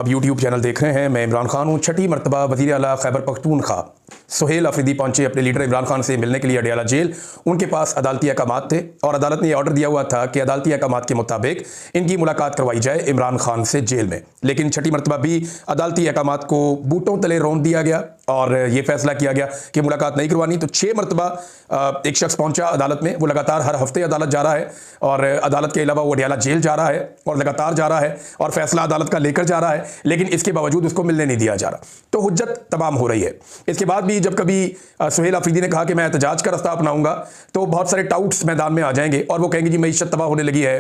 अब YouTube channel देख रहे हैं। मैं इमरान खान हूँ। छठी मरतबा वज़ीर आला खैबर पख्तूनख्वा सुहेल अफरीदी पहुंचे अपने लीडर इमरान खान से मिलने के लिए अडयाला जेल। उनके पास अदालती अहकामात थे और अदालत ने यह ऑर्डर दिया हुआ था कि अदालती अहकामात के मुताबिक इनकी मुलाकात करवाई जाए इमरान खान से जेल में। लेकिन छठी मरतबा भी अदालती अहकामात को बूटों तले रौंद दिया गया और ये फैसला किया गया कि मुलाकात नहीं करवानी। तो 6 मरतबा एक शख्स पहुंचा अदालत में। वो लगातार हर हफ्ते अदालत जा रहा है और अदालत के अलावा वो अडयाला जेल जा रहा है और लगातार जा रहा है और फैसला अदालत का लेकर जा रहा है, लेकिन इसके बावजूद उसको मिलने नहीं दिया जा रहा। तो हुज्जत तमाम हो रही है। इसके बाद भी जब कभी सुहेल अफरीदी ने कहा कि मैं एहतजाज का रास्ता अपनाऊंगा, तो बहुत सारे टाउट्स मैदान में आ जाएंगे और वो कहेंगे जी मईशत तबाह होने लगी है,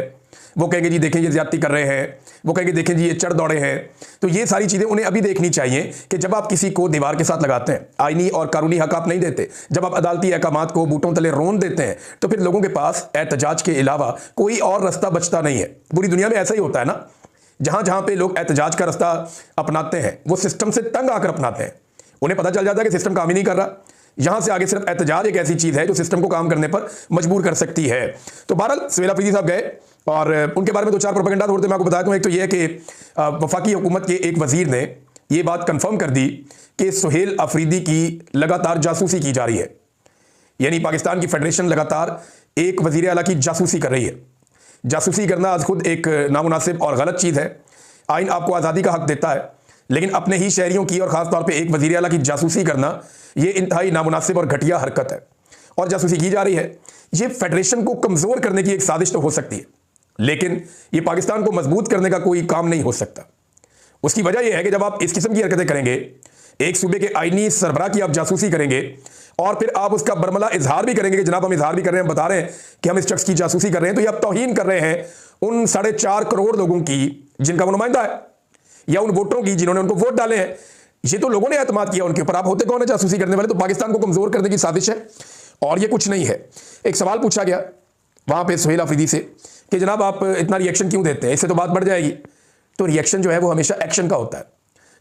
वो कहेंगे जी देखें ये ज्यादती कर रहे हैं, वो कहेंगे देखें जी ये चढ़ दौड़े हैं। तो ये सारी चीज़ें उन्हें अभी देखनी चाहिए कि जब आप किसी को दीवार के साथ लगाते हैं, आईनी और कानूनी हक आप नहीं देते, जब आप अदालती अहकामात को बूटों तले रौंद देते हैं, तो फिर लोगों के पास एहतजाज के अलावा कोई और रास्ता बचता नहीं है। पूरी दुनिया में ऐसा ही होता है ना, जहां जहां पे लोग एहतजाज का रास्ता अपनाते हैं वो सिस्टम से तंग आकर अपनाते हैं। उन्हें पता चल जाता है कि सिस्टम काम ही नहीं कर रहा। यहां से आगे सिर्फ एहतजाज एक ऐसी चीज है जो सिस्टम को काम करने पर मजबूर कर सकती है। तो बहरहाल सुहेल अफरीदी साहब गए और उनके बारे में 2-4 प्रोपेगेंडा थोड़े मैं आपको बताता हूं। एक तो यह है कि वफाकी हुकूमत के एक वजीर ने यह बात कंफर्म कर दी कि सुहेल अफरीदी की लगातार जासूसी की जा रही है। यानी पाकिस्तान की फेडरेशन लगातार एक वजीर आला की जासूसी कर रही है। जासूसी करना आज खुद एक नामुनासिब और गलत चीज़ है। आइन आपको आज़ादी का हक देता है, लेकिन अपने ही शहरियों की और ख़ासतौर पे एक वज़ीर आला की जासूसी करना ये इंतहाई नामुनासिब और घटिया हरकत है और जासूसी की जा रही है। ये फेडरेशन को कमज़ोर करने की एक साजिश तो हो सकती है, लेकिन ये पाकिस्तान को मजबूत करने का कोई काम नहीं हो सकता। उसकी वजह यह है कि जब आप इस किस्म की हरकतें करेंगे, एक सूबे के आइनी सरबराह की आप जासूसी करेंगे और फिर आप उसका बरमला इजहार भी करेंगे कि जनाब हम इजहार भी कर रहे हैं, बता रहे हैं कि हम इस शख्स की जासूसी कर रहे हैं, तो ये आप तौहीन कर रहे हैं उन 4.5 करोड़ लोगों की जिनका वो नुमाइंदा है, या उन वोटरों की जिन्होंने उनको वोट डाले हैं। ये तो लोगों ने एतमाद किया उनके ऊपर। आप होते कौन है जासूसी करने वाले? तो पाकिस्तान को कमजोर करने की साजिश है और ये कुछ नहीं है। एक सवाल पूछा गया वहां पे सुहेल अफरीदी से कि जनाब आप इतना रिएक्शन क्यों देते हैं, इससे तो बात बढ़ जाएगी। तो रिएक्शन जो है वो हमेशा एक्शन का होता है।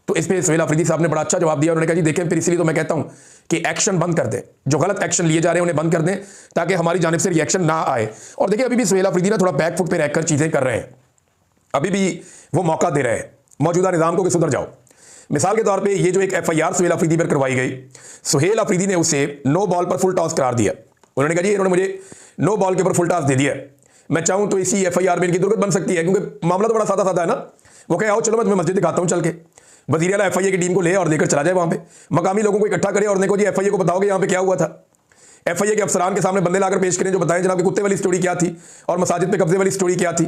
तो इस पर सुहेल अफरीदी साहब ने बड़ा अच्छा जवाब दिया। उन्होंने कहा जी देखें, फिर इसलिए तो मैं कहता हूं कि एक्शन बंद कर दें, जो गलत एक्शन लिए जा रहे हैं उन्हें बंद कर दें ताकि हमारी जानिब से रिएक्शन ना आए। और देखिए अभी भी सुहेल अफरीदी ना थोड़ा बैक फुट पे रहकर चीजें कर रहे हैं, अभी भी वो मौका दे रहे हैं मौजूदा निजाम को कि सुधर जाओ। मिसाल के तौर पे ये जो एक FIR सुहेल अफरीदी पर करवाई गई, सुहेल अफरीदी ने उसे नो बॉल पर फुल टॉस करार दिया। उन्होंने कहा जी इन्होंने मुझे नो बॉल के ऊपर फुल टॉस दे दिया, मैं चाहूं तो इसी FIR में इनकी दुर्गत बन सकती है, क्योंकि मामला तो बड़ा सादा सादा है ना। वो कहे आओ चलो मैं तुम्हें मस्जिद दिखाता हूं चल के। वज़ीर आला FIA की टीम को ले और लेकर चला जाए वहां पे, मकामी लोगों को इकट्ठा करे और देखो जी FIA को बताओगे यहाँ पे क्या हुआ था। FIA के अफसरान के सामने बंदे लाकर पेश करें जो बताएं जनाब कि कुत्ते वाली स्टोरी क्या थी और मसाजिद पे कब्जे वाली स्टोरी क्या थी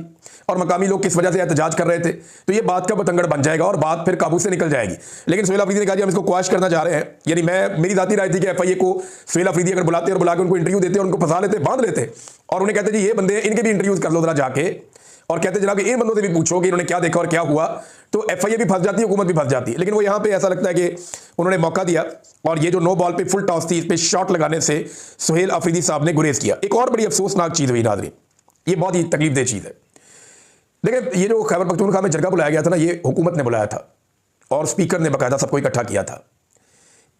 और मकामी लोग किस वजह से एहतजाज कर रहे थे। तो ये बात का बतंगड़ बन जाएगा और बात फिर काबू से निकल जाएगी। लेकिन सुहेल अफरीदी ने कहा जी हम इसको क्वाश करना चाह रहे हैं। यानी मेरी जाती राय थी कि FIA को सुहेल अफरीदी अगर बुलाते और बुला के उनको इंटरव्यू देते और उनको फंसा लेते, बांध लेते और उन्हें कहते जी ये बंदे इनके भी इंटरव्यूज कर लो जरा जाके, और कहते जनाब इन बंदों से भी पूछो कि इन्होंने क्या देखा और क्या हुआ, तो FIA भी फंस जाती है, हुकूमत भी फंस जाती है। लेकिन वो यहाँ पे ऐसा लगता है कि उन्होंने मौका दिया और ये जो नो बॉल पे फुल टॉस थी इस पे शॉट लगाने से सुहेल अफरीदी साहब ने गुरेज किया। एक और बड़ी अफसोसनाक चीज हुई नाज़रीन, ये बहुत ही तकलीफदेह चीज है। देखिए ये जो खैबर पख्तूनख्वा में जरगा बुलाया गया था ना, ये हुकूमत ने बुलाया था और स्पीकर ने बाकायदा सबको इकट्ठा किया था।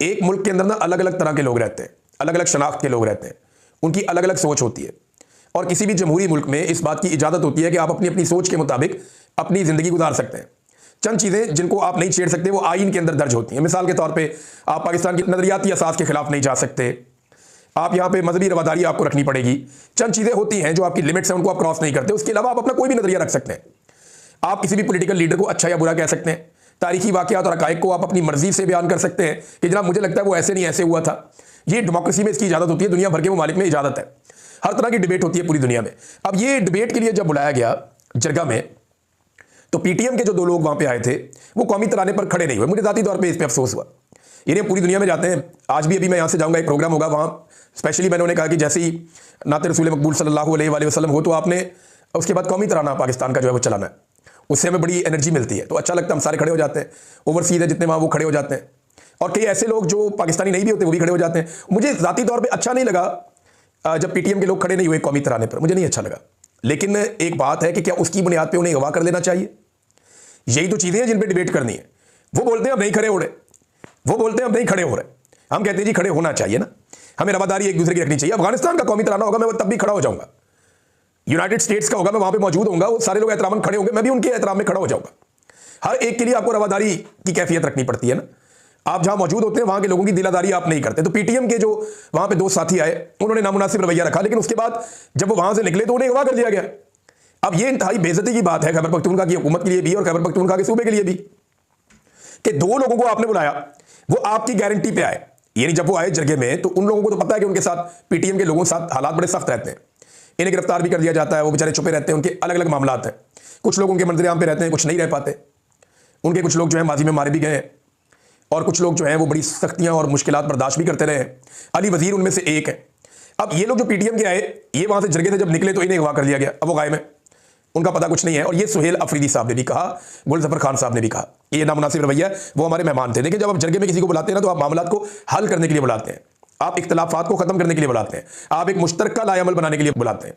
एक मुल्क के अंदर ना अलग अलग तरह के लोग रहते हैं, अलग अलग शनाख्त के लोग रहते हैं, उनकी अलग अलग सोच होती है और किसी भी जमहूरी मुल्क में इस बात की इजाजत होती है कि आप अपनी अपनी सोच के मुताबिक अपनी जिंदगी गुजार सकते हैं। चंद चीजें जिनको आप नहीं छेड़ सकते वो आईन के अंदर दर्ज होती हैं। मिसाल के तौर पे आप पाकिस्तान की नजरियाती असास के खिलाफ नहीं जा सकते, आप यहाँ पे मजहबी रवादारी आपको रखनी पड़ेगी। चंद चीजें होती हैं जो आपकी लिमिट्स हैं उनको आप क्रॉस नहीं करते। उसके अलावा आप अपना कोई भी नजरिया रख सकते हैं। आप किसी भी पॉलिटिकल लीडर को अच्छा या बुरा कह सकते हैं, तारीखी वाकयात और हकायक को आप अपनी मर्जी से बयान कर सकते हैं कि जनाब मुझे लगता है वो ऐसे नहीं ऐसे हुआ था। ये डेमोक्रेसी में इसकी इजाजत होती है, दुनिया भर के ममालिक में इजाजत है, हर तरह की डिबेट होती है पूरी दुनिया में। अब ये डिबेट के लिए जब बुलाया गया जरगा में, तो PTM के जो 2 लोग वहां पे आए थे वो कौमी तराने पर खड़े नहीं हुए। मुझे जाती तौर पे इस पे अफसोस हुआ। ये पूरी दुनिया में जाते हैं, आज भी अभी मैं यहां से जाऊंगा, एक प्रोग्राम होगा वहां स्पेशली मैंने उन्हें कहा कि जैसे ही नाते रसूल मकबूल सल्लल्लाहु अलैहि वसल्लम हो तो आपने उसके बाद कौमी तराना पाकिस्तान का जो है वो चलाना है, उससे हमें बड़ी एनर्जी मिलती है, तो अच्छा लगता है, हम सारे खड़े हो जाते हैं। ओवरसीज है जितने वहां वो खड़े हो जाते हैं और कई ऐसे लोग जो पाकिस्तानी नहीं भी होते वो भी खड़े हो जाते हैं। मुझे जाती तौर पर अच्छा नहीं लगा जब PTM के लोग खड़े नहीं हुए कौमी तराने पर, मुझे नहीं अच्छा लगा। लेकिन एक बात है कि क्या उसकी बुनियाद पे उन्हें अगवा कर लेना चाहिए? यही तो चीजें हैं जिन पे डिबेट करनी है। वो बोलते हैं अब नहीं खड़े हो रहे, वो बोलते हैं अब नहीं खड़े हो रहे, हम कहते हैं जी खड़े होना चाहिए ना, हमें रवादारी एक दूसरे की रखनी चाहिए। अफगानिस्तान का कौमी तराना होगा मैं तब भी खड़ा हो जाऊंगा, यूनाइटेड स्टेट्स का होगा मैं वहां पे मौजूद होऊंगा, वो सारे लोग एहतरामन खड़े होंगे, मैं भी उनके एहतराम में खड़ा हो जाऊंगा। हर एक के लिए आपको रवादारी की कैफियत रखनी पड़ती है ना। आप जहां मौजूद होते हैं वहां के लोगों की दिलादारी आप नहीं करते। तो पीटीएम के जो वहां पे दो साथी आए उन्होंने नामुनासिब रवैया रखा, लेकिन उसके बाद जब वो वहां से निकले तो उन्हें अगवा कर दिया गया। अब ये इंतहाई बेइज्जती की बात है खैबर पख्तूनख्वा की हुकूमत के लिए भी और खैबर पख्तूनख्वा के सूबे के लिए भी कि दो लोगों को आपने बुलाया, वो आपकी गारंटी पे आए। यानी जब वो आए जरगे में तो उन लोगों को तो पता है कि उनके साथ पीटीएम के लोगों के साथ हालात बड़े सख्त रहते हैं, इन्हें गिरफ्तार भी कर दिया जाता है, वो बेचारे छुपे रहते हैं, उनके अलग अलग मामला हैं। कुछ लोग उनके मंजर आम पे रहते हैं, कुछ नहीं रह पाते, उनके कुछ लोग जो है माजी में मारे भी गए और कुछ लोग जो है वो बड़ी सख्तियां और मुश्किलात बर्दाश्त भी करते रहे। अली वजीर उनमें से एक है। अब ये लोग जो पीटीएम के आए, ये वहां से जरगे से जब निकले तो इन्हें अगवा कर लिया गया। अब वो गायब है, उनका पता कुछ नहीं है। और ये सुहेल अफरीदी साहब ने भी कहा, गुलजफर खान साहब ने भी कहा, ये नामुनासिब रवैया है। वो हमारे मेहमान थे। देखिए, जब आप जरगे में किसी को बुलाते हैं ना तो आप मामलात को हल करने के लिए बुलाते हैं, आप इख्तलाफात को खत्म करने के लिए बुलाते हैं, आप एक मुश्तरका लाएअमल बनाने के लिए बुलाते हैं।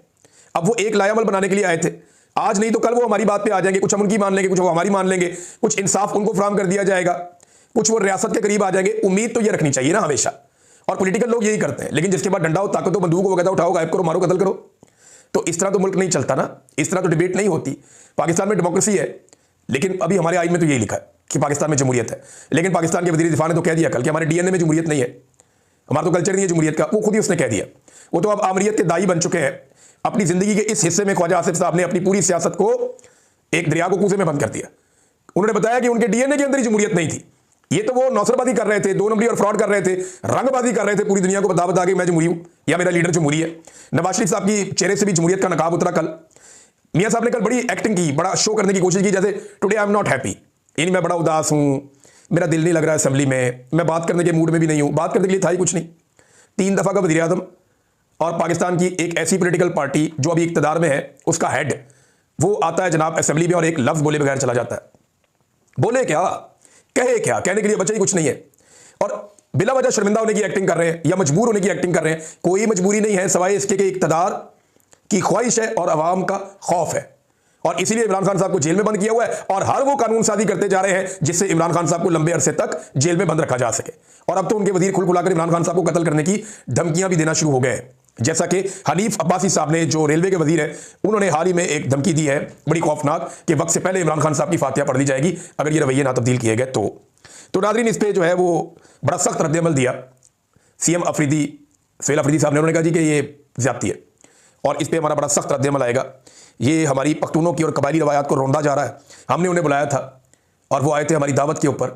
अब वो एक लाएअमल बनाने के लिए आए थे, आज नहीं तो कल वो हमारी बात पे आ जाएंगे, कुछ हम उनकी मान लेंगे, कुछ वो हमारी मान लेंगे, कुछ इंसाफ उनको फराहम कर दिया जाएगा, कुछ वो रियासत के करीब आ जाएंगे। उम्मीद तो ये रखनी चाहिए ना हमेशा, और पॉलिटिकल लोग यही करते हैं। लेकिन जिसके बाद डंडा हो, ताकत हो, बंदूक हो, कहता उठाओ, गायब करो, मारो, कत्ल करो, तो इस तरह तो मुल्क नहीं चलता ना, इस तरह तो डिबेट नहीं होती। पाकिस्तान में डेमोक्रेसी है, लेकिन अभी हमारे आइन में तो यही लिखा है कि पाकिस्तान में जमहूरियत है। लेकिन पाकिस्तान के वज़ीर दिफा ने तो कह दिया कल कि हमारे डीएनए में जमहूरियत नहीं है, हमारा तो कल्चर नहीं है जमहूरियत का। वो खुद ही उसने कह दिया। वो तो अब आमरीत के दाई बन चुके हैं। अपनी जिंदगी के इस हिस्से में ख्वाजा आसिफ साहब ने अपनी पूरी सियासत को एक दरिया को कूजे में बंद कर दिया। उन्होंने बताया कि उनके डीएनए के अंदर ही जमहूरियत नहीं थी। ये तो वो नौसरबाजी कर रहे थे, दो नंबरी और फ्रॉड कर रहे थे, रंगबाजी कर रहे थे, पूरी दुनिया को बता बता के मैं जमहूरी हूं या मेरा लीडर जमहूरी है। नवाज शरीफ साहब की चेहरे से भी जमहूरियत का नकाब उतरा कल। मियां साहब ने कल बड़ी एक्टिंग की, बड़ा शो करने की कोशिश की, जैसे today I am not happy, यानी मैं बड़ा उदास हूं, मेरा दिल नहीं लग रहा है असेंबली में, मैं बात करने के मूड में भी नहीं हूं। बात करने के लिए था ही कुछ नहीं। 3 दफा का वज़ीर आज़म और पाकिस्तान की एक ऐसी पॉलिटिकल पार्टी जो अभी इक्तदार में है, उसका हेड वो आता है जनाब असेंबली में और एक लफ्ज बोले बगैर चला जाता है। बोले क्या, कहे क्या, कहने के लिए बचा ही कुछ नहीं है। और बिला वजह शर्मिंदा होने की एक्टिंग कर रहे हैं या मजबूर होने की एक्टिंग कर रहे हैं। कोई मजबूरी नहीं है सवाए इसके कि इक्तदार की ख्वाहिश है और अवाम का खौफ है। और इसीलिए इमरान खान साहब को जेल में बंद किया हुआ है और हर वो कानून साजी करते जा रहे हैं जिससे इमरान खान साहब को लंबे अरसे तक जेल में बंद रखा जा सके। और अब तो उनके वजीर खुल खुलाकर इमरान खान साहब को कत्ल करने की धमकियां भी देना शुरू हो गए। जैसा कि हनीफ अब्बासी साहब ने, जो रेलवे के वजीर है, उन्होंने हाल ही में एक धमकी दी है बड़ी खौफनाक कि वक्त से पहले इमरान खान साहब की फातिहा पढ़ ली जाएगी अगर ये रवैये ना तब्दील किए गए तो नाज़रीन, इस पर जो है वो बड़ा सख्त रद्द-ए-अमल दिया सीएम अफरीदी, सुहेल अफरीदी साहब ने। उन्होंने कहा जी कि ये ज्यादती है और इस पर हमारा बड़ा सख्त रद्द-ए-अमल आएगा। ये हमारी पख्तूनों की और कबायली रवायात को रोंदा जा रहा है। हमने उन्हें बुलाया था और वो आए थे हमारी दावत के ऊपर,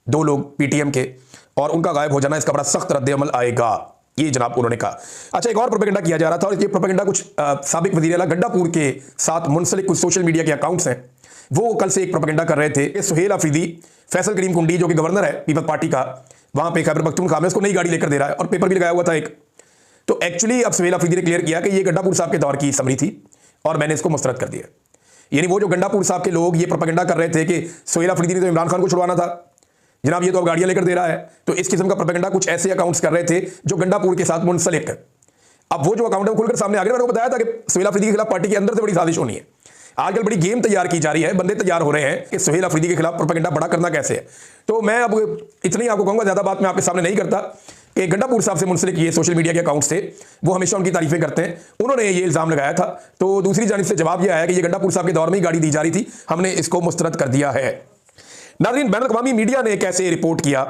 2 लोग पीटीएम के, और उनका गायब हो जाना, इसका बड़ा सख्त रद्द-ए-अमल आएगा, ये जनाब उन्होंने कहा। अच्छा, एक और प्रोपेगेंडा किया जा रहा था और ये प्रोपेगेंडा कुछ साबिक वज़ीर आला गड्डापुर के साथ मुंसलिक कुछ सोशल मीडिया के अकाउंट्स हैं, वो कल से एक प्रोपेगेंडा कर रहे थे कि सुहेल अफरीदी फैसल करीम कुंडी जो कि गवर्नर है पीपल्स पार्टी का, वहां पे खैबर पख्तूनख्वा में उसको नई गाड़ी लेकर दे रहा है और पेपर भी लगाया हुआ था एक। तो एक्चुअली अब सुहेल अफरीदी ने क्लियर किया कि ये गड्डापुर साहब के दौर की समरी थी और मैंने इसको मुस्तरद कर दिया। यानी वो जो गंडापुर साहब के लोग ये प्रोपेगेंडा कर रहे थे कि सुहेल अफरीदी ने तो इमरान खान को छुड़वाना था, जनाब ये तो अब गाड़ियां लेकर दे रहा है। तो इस किस्म का प्रोपेगेंडा कुछ ऐसे अकाउंट्स कर रहे थे जो गंडापुर के साथ मुंसलिक है। अब वो जो अकाउंट है वो खुलकर सामने आ गया। मैंने को बताया था कि सुहेल अफरीदी के खिलाफ पार्टी के अंदर से बड़ी साजिश होनी है। आजकल बड़ी गेम तैयार की जा रही है, बंदे तैयार हो रहे हैं कि सुहेल अफरीदी के खिलाफ प्रोपेगेंडा बड़ा करना कैसे है। तो मैं अब इतना ही आपको कहूंगा, ज्यादा बात मैं आपके सामने नहीं करता, कि गंडापुर साहब से मुंसलिक ये सोशल मीडिया के अकाउंट्स थे, वो हमेशा उनकी तारीफें करते हैं, उन्होंने ये इल्जाम लगाया था। तो दूसरी जानिब से जवाब यह आया कि ये गंडापुर साहब के दौर में ही गाड़ी दी जा रही थी, हमने इसको मुस्तरद कर दिया है। नाज़रीन, बैनुल अक़वामी मीडिया ने कैसे रिपोर्ट किया